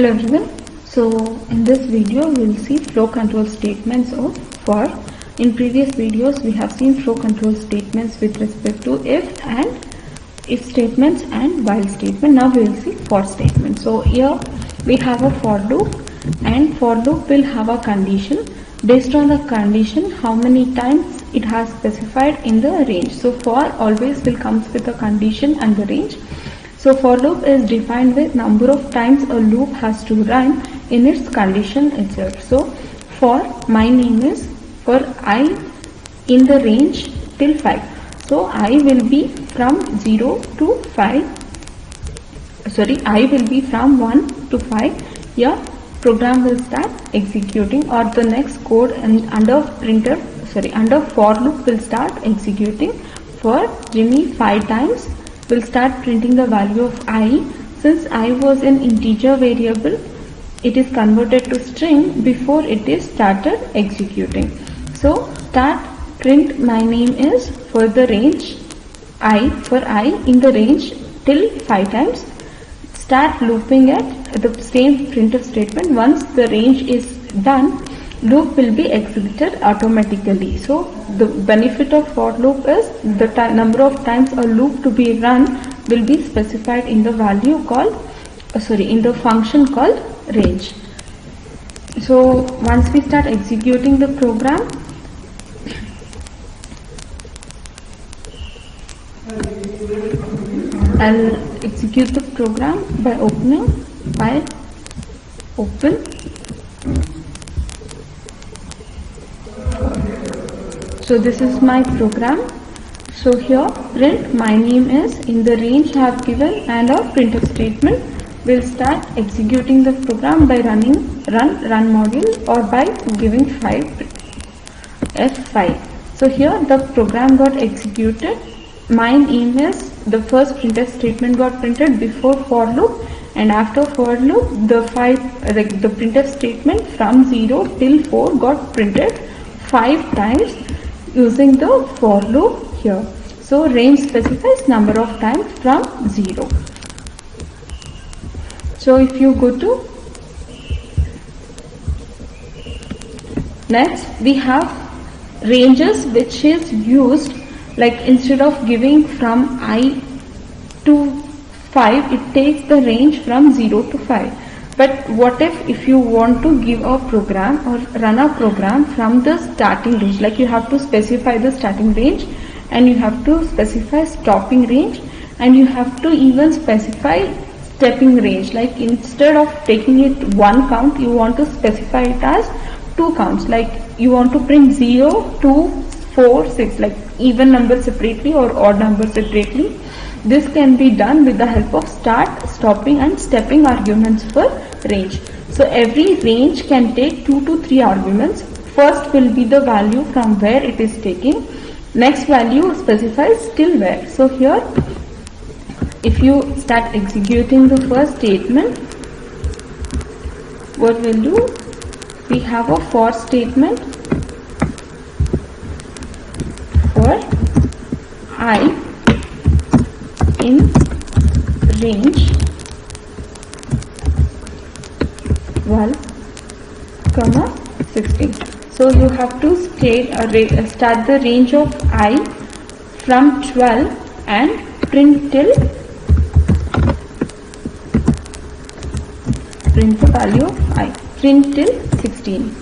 Hello everyone. So in this video we will see flow control statements of for. In previous videos we have seen flow control statements with respect to if statements and while statement. Now we will see for statement. So here we have a for loop, and for loop will have a condition. Based on the condition, how many times it has specified in the range. So for always will comes with a condition and the range. So for loop is defined with number of times a loop has to run in its condition itself. So for my name is for I in the range till 5. So I will be from 0 to 5. I will be from 1 to 5. Here program will start executing, or the next code and under for loop will start executing. For Jimmy 5 times will start printing the value of I. Since I was an integer variable, it is converted to string before it is started executing. So start print my name is for the range I in the range till 5 times. Start looping at the same printf statement. Once the range is done, loop will be executed automatically. So the benefit of for loop is the number of times a loop to be run will be specified in the value called in the function called range. So once we start executing the program, I'll execute the program by opening file, open. So this is my program. So here print my name is in the range I have given, and our printf statement will start executing the program by running run module, or by giving F5. So here the program got executed. My name is the first printf statement got printed before for loop, and after for loop the printf statement from 0 till 4 got printed 5 times using the for loop here. So range specifies number of times from 0. So if you go to next, we have ranges which is used, like instead of giving from I to 5, it takes the range from 0 to 5. But what if you want to give a program or run a program from the starting range, like you have to specify the starting range, and you have to specify stopping range, and you have to even specify stepping range. Like instead of taking it 1 count, you want to specify it as 2 counts, like you want to print 0, 2, 4, 6, like even number separately or odd number separately. This can be done with the help of start, stopping and stepping arguments for range. So every range can take 2 to 3 arguments. First will be the value from where it is taking. Next value specifies till where. So here if you start executing the first statement, what we'll do, we have a for statement for I in range 12, 16. So you have to start the range of I from 12 and print the value of I, print till 16.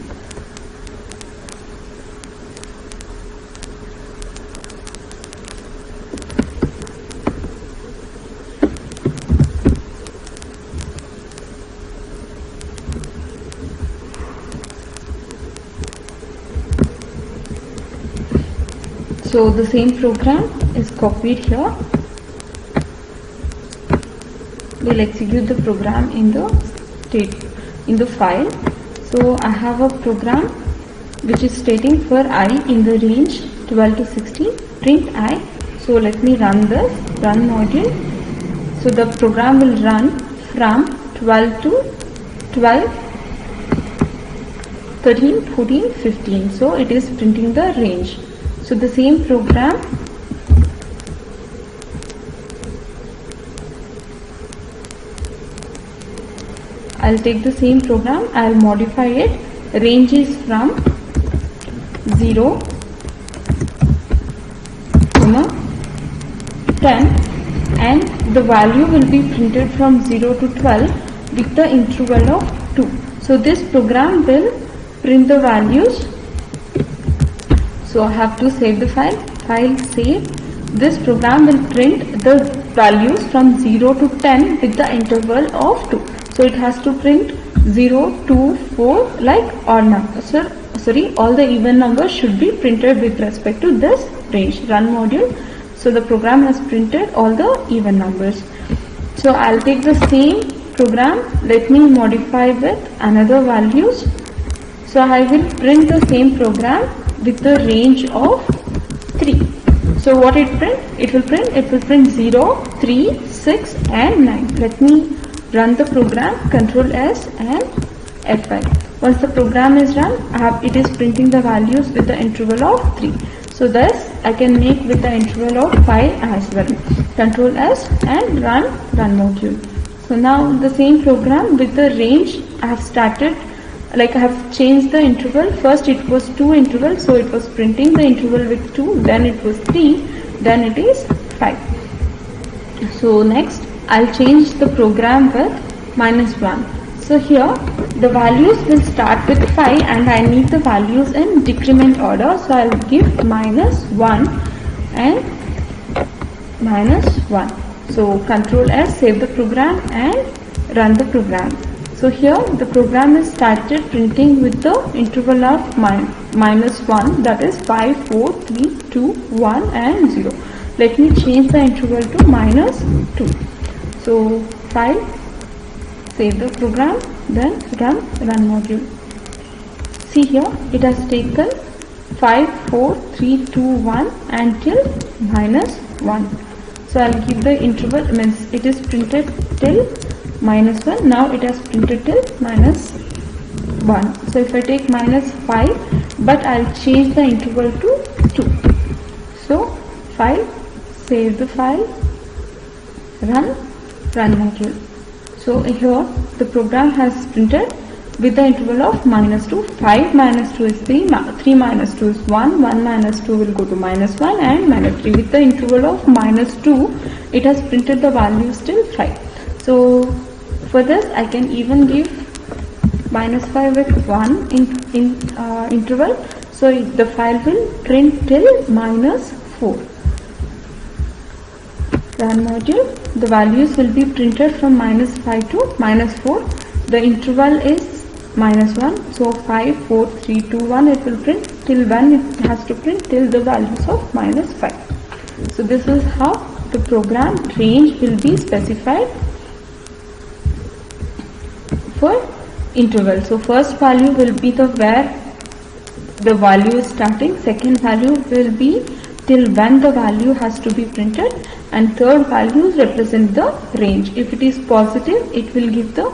So the same program is copied here. We'll execute the program in the file. So I have a program which is stating for I in the range 12 to 16, print I. So let me run this, run module. So the program will run from 12 to 12, 13, 14, 15. So it is printing the range. So the same program I'll take the same program, I'll modify it. Range is from 0, 10, and the value will be printed from 0 to 12 with the interval of 2. So this program will print the values. So I have to save the file. File save. This program will print the values from 0 to 10 with the interval of 2. So it has to print 0, 2, 4 like odd numbers. All the even numbers should be printed with respect to this range. Run module. So the program has printed all the even numbers. So I'll take the same program. Let me modify with another values. So I will print the same program with the range of 3. So what it print? It will print 0, 3, 6 and 9. Let me run the program, Ctrl S and F5. Once the program is run, it is printing the values with the interval of 3. So thus I can make with the interval of 5 as well. Ctrl S and run module. So now the same program with the range I have started, like I have changed the interval. First it was 2 interval, so it was printing the interval with 2, then it was 3, then it is 5. So next I'll change the program with -1. So here the values will start with 5 and I need the values in decrement order. So I'll give -1 and -1. So Ctrl S, save the program and run the program. So here the program is started printing with the interval of -1, that is 5, 4, 3, 2, 1 and 0. Let me change the interval to -2. So file, save the program, then run module. See here, it has taken 5, 4, 3, 2, 1 until -1. So I'll give the interval, means it is printed till -1. Now it has printed till -1. So if I take -5, but I'll change the interval to 2. So file, save the file, run module. So here the program has printed with the interval of -2. 5 minus 2 is 3, 3 minus 2 is 1, 1 minus 2 will go to -1 and -3. With the interval of -2, it has printed the values till 5. So for this I can even give -5 with 1 in interval. So the file will print till -4. Run module. The values will be printed from -5 to -4. The interval is -1. So 5, 4, 3, 2, 1 it will print till 1. It has to print till the values of -5. So this is how the program range will be specified for interval. So first value will be the where the value is starting. Second value will be till when the value has to be printed, and third value represent the range. If it is positive, it will give the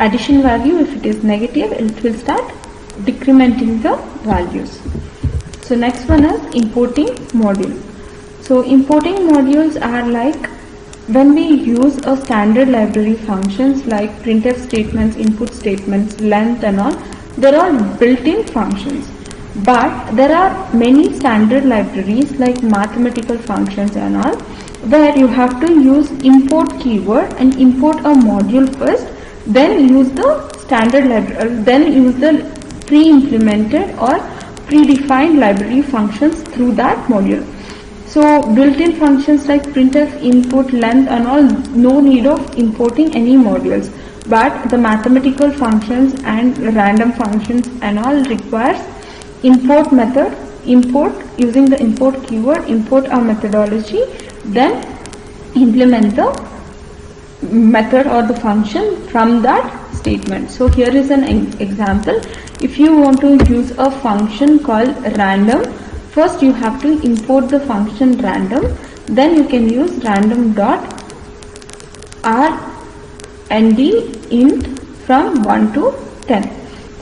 addition value. If it is negative, it will start decrementing the values. So next one is importing module. So importing modules are like when we use a standard library functions like printf statements, input statements, length and all, there are built-in functions. But there are many standard libraries like mathematical functions and all, where you have to use import keyword and import a module first, then use the standard library, then use the pre-implemented or predefined library functions through that module. So built-in functions like printf, input, length and all, no need of importing any modules. But the mathematical functions and random functions and all requires import method, import using the import keyword, import a methodology, then implement the method or the function from that statement. So here is an example. If you want to use a function called random, first you have to import the function random, then you can use random dot rnd int from 1 to 10.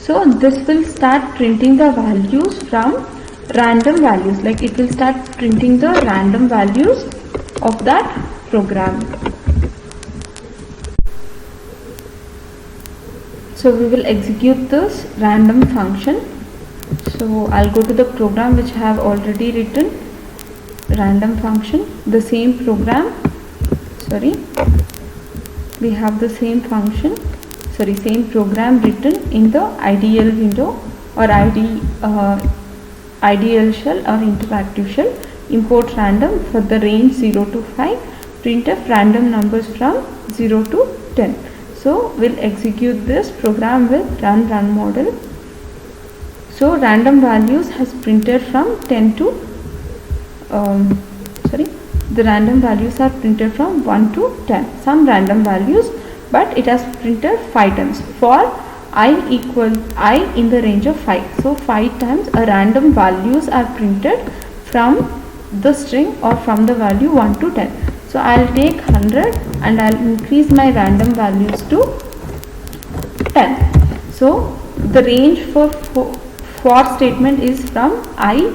So this will start printing the values from random values, like it will start printing the random values of that program. So we will execute this random function. So I'll go to the program which I have already written, random function, the same program, we have the same function, same program written in the IDL window or IDL shell or interactive shell. Import random for the range 0 to 5, printf random numbers from 0 to 10. So we'll execute this program with run model. So random values has printed from 10 to the random values are printed from 1 to 10, some random values, but it has printed 5 times for I in the range of 5. So 5 times a random values are printed from the string or from the value 1 to 10. So I'll take 100 and I'll increase my random values to 10. So the range for statement is from I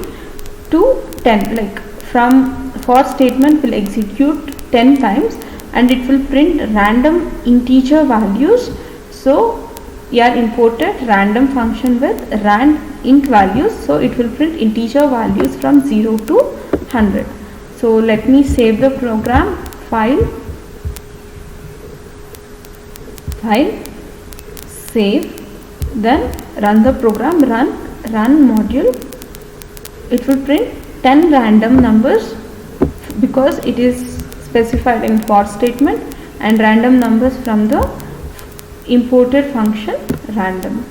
to 10, like from for statement will execute 10 times and it will print random integer values. So here imported random function with rand int values, so it will print integer values from 0 to 100. So let me save the program, file, save, then run the program, run module. It will print 10 random numbers because it is specified in for statement, and random numbers from the imported function random.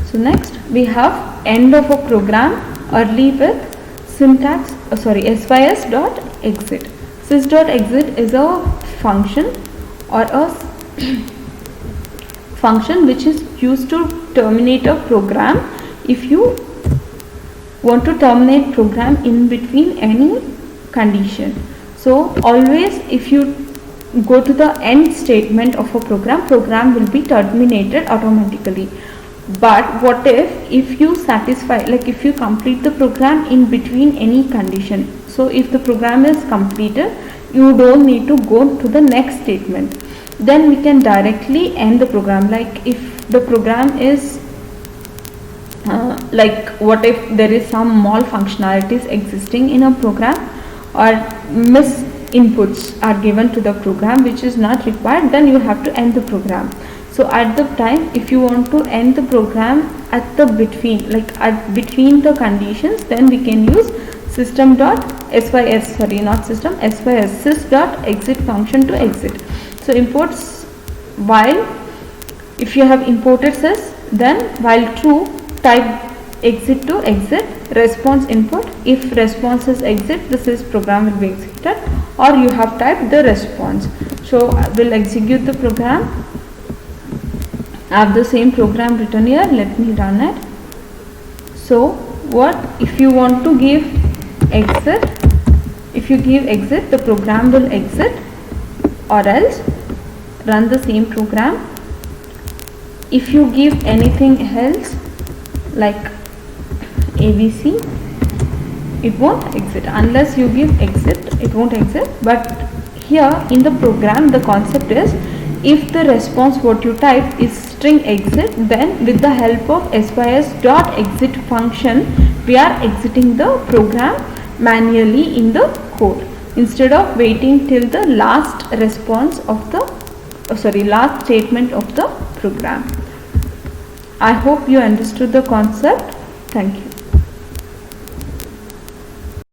So next we have end of a program early with syntax sys.exit. Sys.exit is a function or a function which is used to terminate a program if you want to terminate program in between any condition. So always if you go to the end statement of a program will be terminated automatically. But what if you satisfy, like if you complete the program in between any condition, so if the program is completed, you don't need to go to the next statement, then we can directly end the program. Like if the program is like what if there is some small functionalities existing in a program or miss inputs are given to the program which is not required, then you have to end the program. So at the time if you want to end the program at the between, like at between the conditions, then we can use sys.exit function to exit. So imports while, if you have imported sys, then while true type exit to exit, response input, if response is exit, this is program will be executed, or you have typed the response. So we'll execute the program. I have the same program written here, let me run it. So what if you want to give exit, if you give exit, the program will exit, or else run the same program. If you give anything else like ABC, it won't exit. Unless you give exit, it won't exit. But here in the program the concept is, if the response what you type is string exit, then with the help of sys.exit function we are exiting the program manually in the code, instead of waiting till the last response of the last statement of the program. I hope you understood the concept. Thank you.